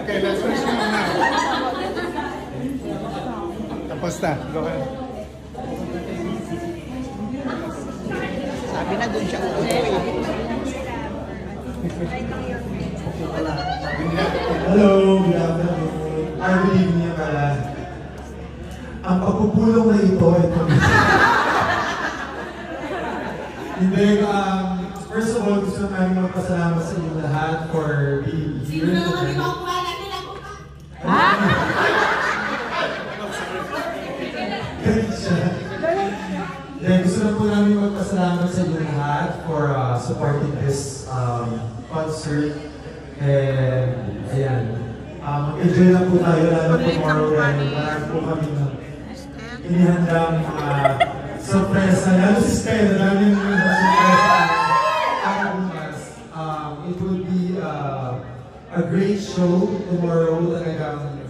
Okay, let's resume now. Tapos na. Go ahead. Sabi na doon siya uuwi. Hello, good afternoon. Good evening pala. Ang pagpupulong na ito ay hindi, first of all, gusto namin magpasalamat sa inyo lahat for being here. Sino na kami makuha natin ako pa? Galit siya. Yeah, gusto na po namin magpasalamat sa inyo lahat for supporting this concert. And, ayan. Mag-enjoy lang po tayo lalo tomorrow and marami po kami ng inihandang mga sorpresa. Lalo si Stella, lalo yung sorpresa. It will be a great show tomorrow. Talagang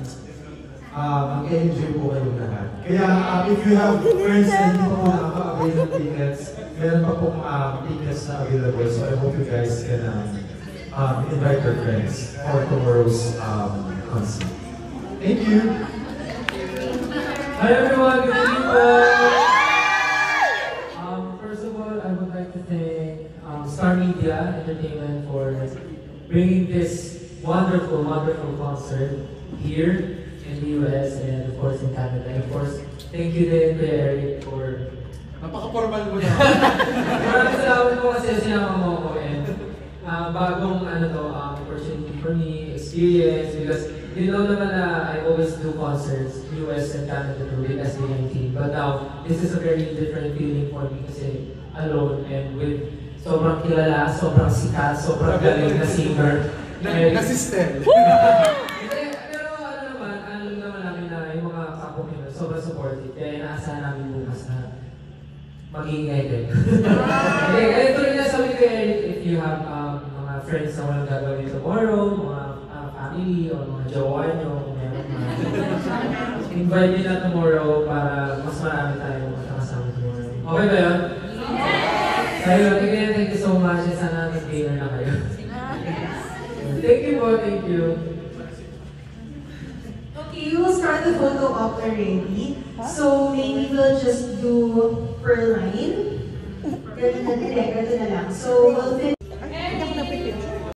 mag-enjoy po kayo lahat. Kaya if you have friends na hindi pa po nakaka-avail ng tickets, meron pa pong tickets na available. So I hope you guys can invite your friends for tomorrow's concert. Thank you! Hi everyone, good evening po! First of all, I would like to thank Star Media Entertainment for bringing this wonderful, wonderful concert here in the US and of course in Canada. And of course, thank you din Kuya Eric for... Napaka-formal mo na. Maraming salamat po kasi sinama mo ako and bagong opportunity for me, experience, because you know naman na I always do concerts, US and Canada with SB19. But now, this is a very different feeling for me kasi alone and with sobrang kilala, sobrang sikat, sobrang galing na singer. Nasistel. Pero alam naman namin na yung mga kapwa nila sobrang supportive. Kaya inaasahan namin bukas na mag-iingay din. Okay, ganito rin na sabi ko if you have mga friends na walang gagawin tomorrow, mga family o mga jowa nyo, kung meron invite nyo na tomorrow para mas marami tayo makakasama tomorrow. Okay ba yun? Yes! Ayun, again, thank you so much. Sana nag-dinner na kayo. Thank you po, thank you. Okay, we will start the photo op already. So maybe we'll just do per line. Ganito na lang. So we'll finish